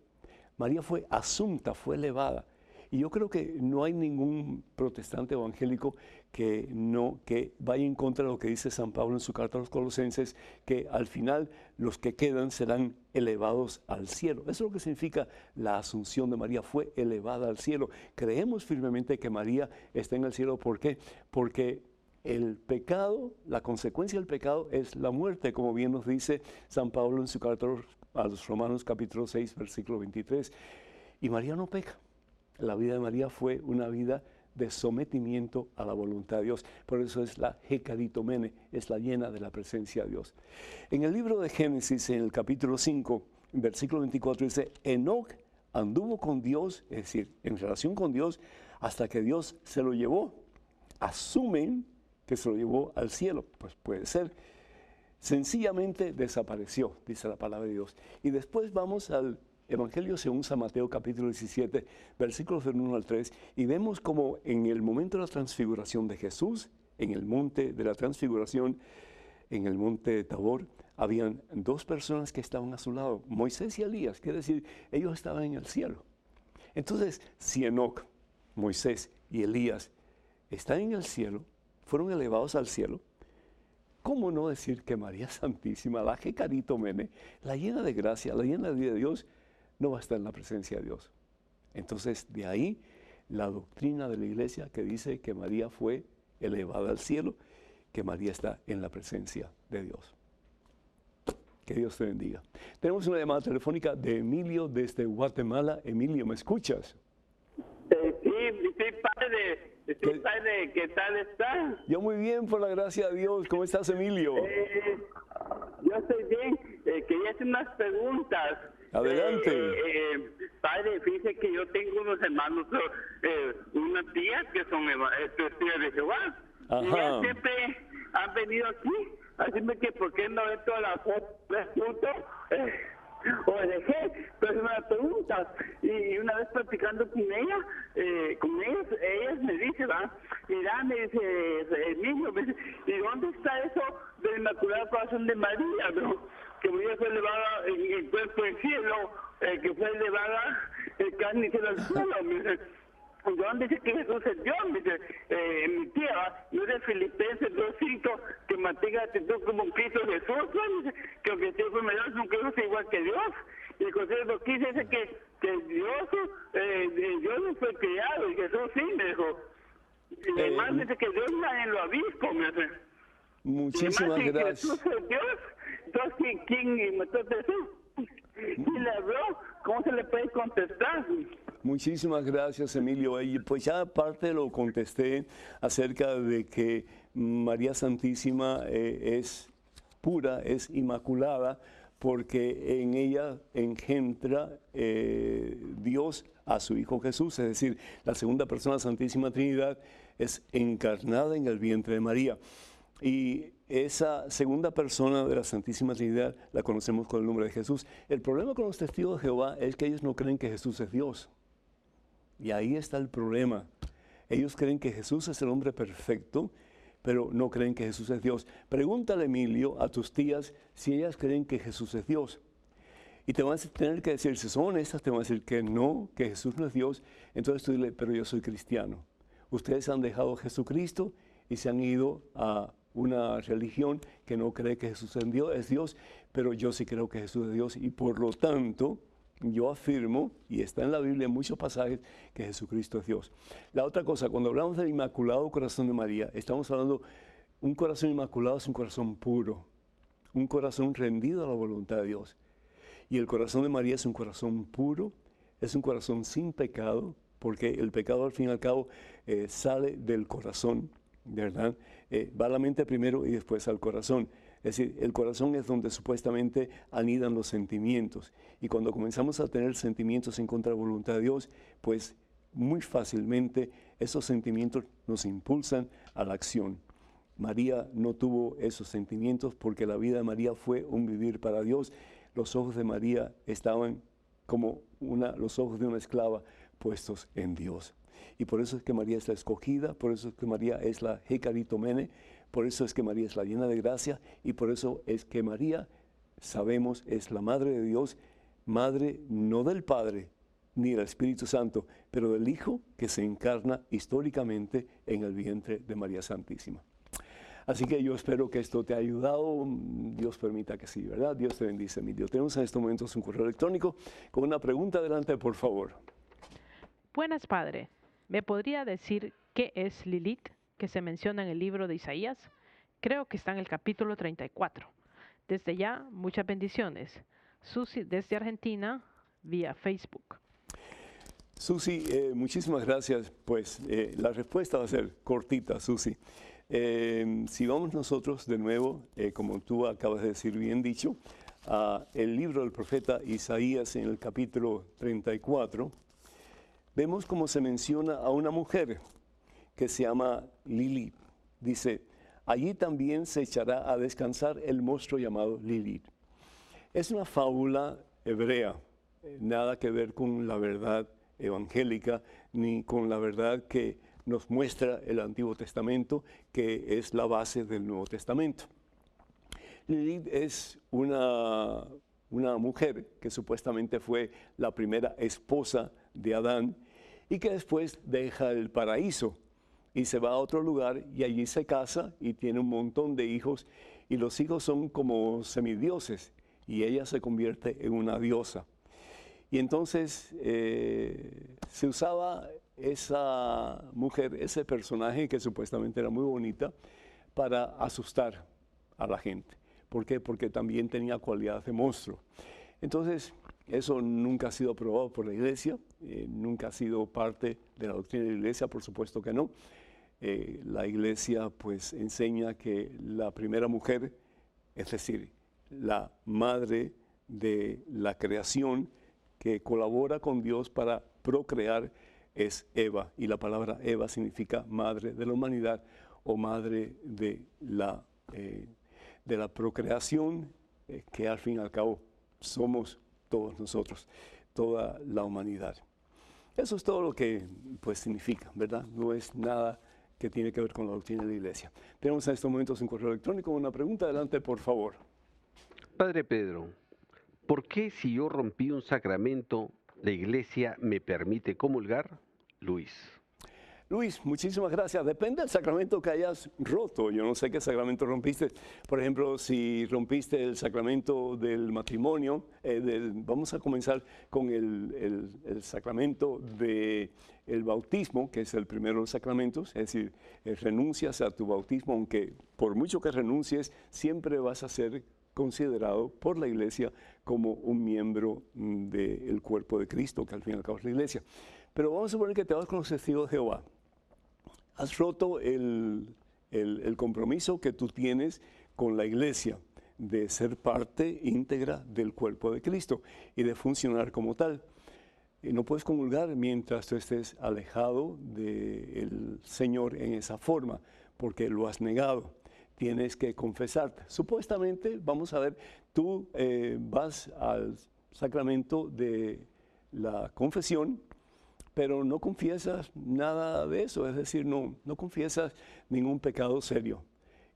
María fue asunta, fue elevada. Y yo creo que no hay ningún protestante evangélico que vaya en contra de lo que dice San Pablo en su carta a los Colosenses, que al final los que quedan serán elevados al cielo. Eso es lo que significa la asunción de María, fue elevada al cielo. Creemos firmemente que María está en el cielo. ¿Por qué? Porque el pecado, la consecuencia del pecado es la muerte, como bien nos dice San Pablo en su carta a los Romanos capítulo 6, versículo 23. Y María no peca. La vida de María fue una vida de sometimiento a la voluntad de Dios. Por eso es la hekaritomene, es la llena de la presencia de Dios. En el libro de Génesis, en el capítulo 5, versículo 24, dice, Enoc anduvo con Dios, es decir, en relación con Dios, hasta que Dios se lo llevó. Asumen que se lo llevó al cielo. Pues puede ser. Sencillamente desapareció, dice la palabra de Dios. Y después vamos al Evangelio según San Mateo, capítulo 17, versículos del 1 al 3, y vemos como en el momento de la transfiguración de Jesús, en el monte de la transfiguración, en el monte de Tabor, habían dos personas que estaban a su lado, Moisés y Elías, quiere decir, ellos estaban en el cielo. Entonces, si Enoc, Moisés y Elías están en el cielo, fueron elevados al cielo, ¿cómo no decir que María Santísima, la hekaritomene, la llena de gracia, la llena de vida de Dios, no va a estar en la presencia de Dios? Entonces, de ahí la doctrina de la iglesia que dice que María fue elevada al cielo, que María está en la presencia de Dios. Que Dios te bendiga. Tenemos una llamada telefónica de Emilio desde Guatemala. Emilio, ¿me escuchas? Sí, padre. Sí, padre, ¿qué tal está? Yo muy bien, por la gracia de Dios. ¿Cómo estás, Emilio? Yo estoy bien. Quería hacer unas preguntas. Adelante. Padre, fíjese que yo tengo unos hermanos, unas tías que son testigos de Jehová. Ajá. Y ellas siempre han venido aquí. Así que, ¿por qué no ven todas las fotos? O dejé, pero es una pregunta. Y una vez platicando con ellas me dice, va, mira, me dice el niño, me dice, ¿y dónde está eso del Inmaculado Corazón de María, no? Que María fue elevada en el cuerpo del cielo, que fue elevada el carne y cielo al cielo, me dice. ¿Dónde dice que Jesús es Dios? Dice, mi tía, no es de Filipenses 2:5, que mantenga actitud como Cristo Jesús, ¿no? Dice, que aunque esté enfermedad, nunca es igual que Dios. Y el Consejo de Doctrina dice que Dios no fue criado, y Jesús sí, me dijo. Y además dice que Dios está en lo abismo, me dice. Muchísimas y además, gracias. Si Jesús es Dios, entonces, ¿quién mató a Jesús? ¿Quién le habló? ¿Cómo se le puede contestar? Muchísimas gracias, Emilio. Y pues ya aparte lo contesté acerca de que María Santísima es pura, es inmaculada, porque en ella engendra Dios a su Hijo Jesús, es decir, la segunda persona de la Santísima Trinidad es encarnada en el vientre de María. Y esa segunda persona de la Santísima Trinidad la conocemos con el nombre de Jesús. El problema con los testigos de Jehová es que ellos no creen que Jesús es Dios. Y ahí está el problema. Ellos creen que Jesús es el hombre perfecto, pero no creen que Jesús es Dios. Pregúntale, Emilio, a tus tías si ellas creen que Jesús es Dios. Y te van a tener que decir, si son honestas, te van a decir que no, que Jesús no es Dios. Entonces tú dile, pero yo soy cristiano. Ustedes han dejado a Jesucristo y se han ido a una religión que no cree que Jesús es Dios, pero yo sí creo que Jesús es Dios y por lo tanto yo afirmo, y está en la Biblia en muchos pasajes, que Jesucristo es Dios. La otra cosa, cuando hablamos del Inmaculado Corazón de María, estamos hablando, un corazón inmaculado es un corazón puro, un corazón rendido a la voluntad de Dios. Y el corazón de María es un corazón puro, es un corazón sin pecado, porque el pecado al fin y al cabo sale del corazón, ¿verdad? Va a la mente primero y después al corazón. Es decir, el corazón es donde supuestamente anidan los sentimientos. Y cuando comenzamos a tener sentimientos en contra de la voluntad de Dios, pues muy fácilmente esos sentimientos nos impulsan a la acción. María no tuvo esos sentimientos porque la vida de María fue un vivir para Dios. Los ojos de María estaban como los ojos de una esclava puestos en Dios. Y por eso es que María es la escogida, por eso es que María es la hekaritomene, por eso es que María es la llena de gracia y por eso es que María, sabemos, es la Madre de Dios, Madre no del Padre ni del Espíritu Santo, pero del Hijo que se encarna históricamente en el vientre de María Santísima. Así que yo espero que esto te ha ayudado, Dios permita que sí, ¿verdad? Dios te bendice, Emilio. Tenemos en estos momentos un correo electrónico con una pregunta. Adelante, por favor. Buenas, Padre. ¿Me podría decir qué es Lilith, que se menciona en el libro de Isaías? Creo que está en el capítulo 34. Desde ya, muchas bendiciones. Susi, desde Argentina, vía Facebook. Susi, muchísimas gracias. Pues la respuesta va a ser cortita, Susi. Si vamos nosotros de nuevo, como tú acabas de decir bien dicho, a el libro del profeta Isaías en el capítulo 34, vemos cómo se menciona a una mujer que se llama Lilith. Dice, allí también se echará a descansar el monstruo llamado Lilith. Es una fábula hebrea, nada que ver con la verdad evangélica, ni con la verdad que nos muestra el Antiguo Testamento, que es la base del Nuevo Testamento. Lilith es una mujer que supuestamente fue la primera esposa de Adán y que después deja el paraíso y se va a otro lugar y allí se casa y tiene un montón de hijos y los hijos son como semidioses y ella se convierte en una diosa. Y entonces se usaba esa mujer, ese personaje que supuestamente era muy bonita, para asustar a la gente. ¿Por qué? Porque también tenía cualidades de monstruo. Entonces, eso nunca ha sido aprobado por la Iglesia, nunca ha sido parte de la doctrina de la Iglesia, por supuesto que no. La Iglesia pues enseña que la primera mujer, es decir, la madre de la creación, que colabora con Dios para procrear, es Eva. Y la palabra Eva significa madre de la humanidad o madre de la procreación, que al fin y al cabo somos todos nosotros, toda la humanidad. Eso es todo lo que pues significa, ¿verdad? No es nada que tiene que ver con la doctrina de la Iglesia. Tenemos en estos momentos un correo electrónico, una pregunta. Adelante, por favor. Padre Pedro, ¿por qué si yo rompí un sacramento, la Iglesia me permite comulgar? Luis. Luis, muchísimas gracias. Depende del sacramento que hayas roto. Yo no sé qué sacramento rompiste. Por ejemplo, si rompiste el sacramento del matrimonio, vamos a comenzar con el sacramento del bautismo, que es el primero de los sacramentos. Es decir, renuncias a tu bautismo, aunque por mucho que renuncies, siempre vas a ser considerado por la Iglesia como un miembro del cuerpo de Cristo, que al fin y al cabo es la Iglesia. Pero vamos a suponer que te vas con los testigos de Jehová. Has roto el compromiso que tú tienes con la Iglesia de ser parte íntegra del cuerpo de Cristo y de funcionar como tal. Y no puedes comulgar mientras tú estés alejado del Señor en esa forma, porque lo has negado. Tienes que confesarte. Supuestamente, vamos a ver, tú vas al sacramento de la confesión, pero no confiesas nada de eso, es decir, no confiesas ningún pecado serio.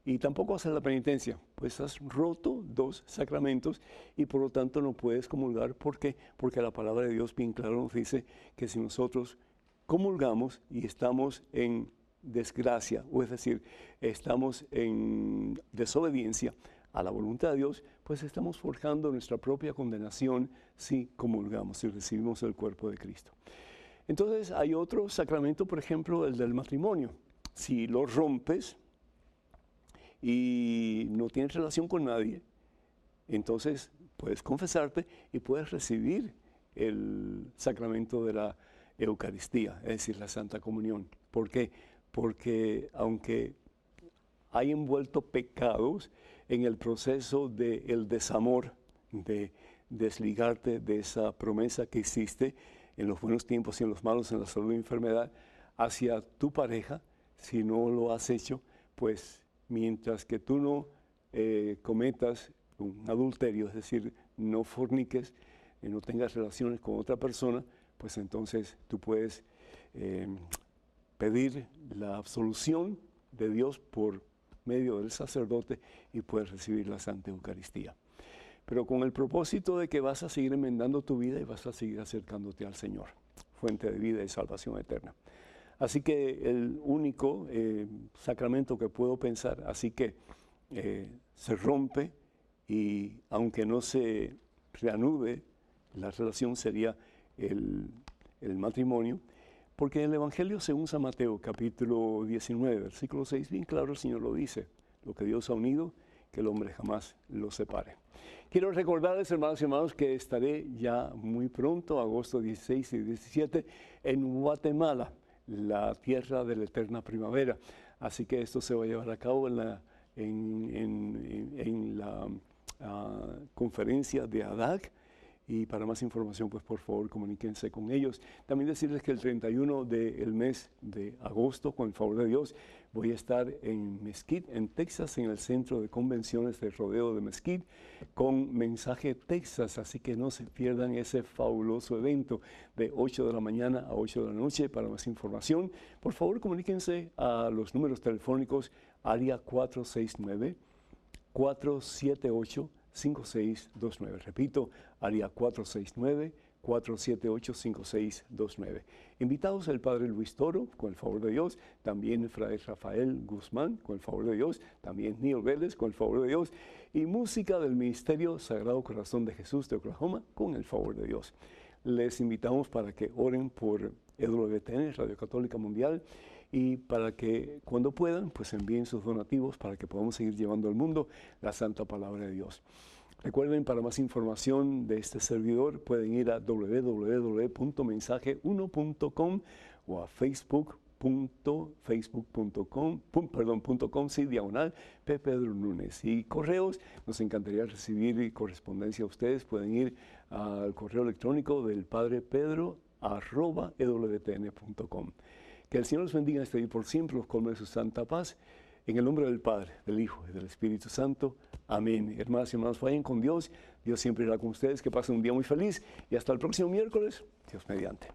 Y tampoco haces la penitencia, pues has roto dos sacramentos y por lo tanto no puedes comulgar. ¿Por qué? Porque la palabra de Dios bien claro nos dice que si nosotros comulgamos y estamos en desgracia, o es decir, estamos en desobediencia a la voluntad de Dios, pues estamos forjando nuestra propia condenación si comulgamos, si recibimos el cuerpo de Cristo. Entonces hay otro sacramento, por ejemplo, el del matrimonio. Si lo rompes y no tienes relación con nadie, entonces puedes confesarte y puedes recibir el sacramento de la Eucaristía, es decir, la Santa Comunión. ¿Por qué? Porque aunque hay envuelto pecados en el proceso del desamor, de desligarte de esa promesa que hiciste en los buenos tiempos y en los malos, en la salud y enfermedad, hacia tu pareja, si no lo has hecho, pues mientras que tú no cometas un adulterio, es decir, no forniques, no tengas relaciones con otra persona, pues entonces tú puedes pedir la absolución de Dios por medio del sacerdote y puedes recibir la Santa Eucaristía. Pero con el propósito de que vas a seguir enmendando tu vida y vas a seguir acercándote al Señor, fuente de vida y salvación eterna. Así que el único sacramento que puedo pensar, así que se rompe y aunque no se reanude la relación, sería el matrimonio, porque en el Evangelio según San Mateo, capítulo 19, versículo 6, bien claro el Señor lo dice: lo que Dios ha unido, que el hombre jamás los separe. Quiero recordarles, hermanos y hermanos, que estaré ya muy pronto, agosto 16 y 17, en Guatemala, la tierra de la eterna primavera. Así que esto se va a llevar a cabo en la conferencia de ADAC. Y para más información, pues por favor comuníquense con ellos. También decirles que el 31 del mes de agosto, con el favor de Dios, voy a estar en Mesquite, en Texas, en el Centro de Convenciones del Rodeo de Mesquite, con Mensaje Texas. Así que no se pierdan ese fabuloso evento de 8 de la mañana a 8 de la noche. Para más información, por favor comuníquense a los números telefónicos área 469-478-5629. Repito, área 469-478-5629. Invitados el Padre Luis Toro, con el favor de Dios, también Fray Rafael Guzmán, con el favor de Dios, también Neil Vélez, con el favor de Dios, y música del Ministerio Sagrado Corazón de Jesús de Oklahoma, con el favor de Dios. Les invitamos para que oren por EWTN, Radio Católica Mundial, y para que cuando puedan, pues envíen sus donativos para que podamos seguir llevando al mundo la santa palabra de Dios. Recuerden, para más información de este servidor, pueden ir a www.mensaje1.com o a facebook.com/, Pedro Núñez. Y correos, nos encantaría recibir correspondencia a ustedes. Pueden ir al correo electrónico del Padre Pedro @ewtn.com. Que el Señor los bendiga este día por siempre, los colme de su santa paz. En el nombre del Padre, del Hijo y del Espíritu Santo. Amén. Hermanas y hermanos, vayan con Dios. Dios siempre irá con ustedes. Que pasen un día muy feliz. Y hasta el próximo miércoles. Dios mediante.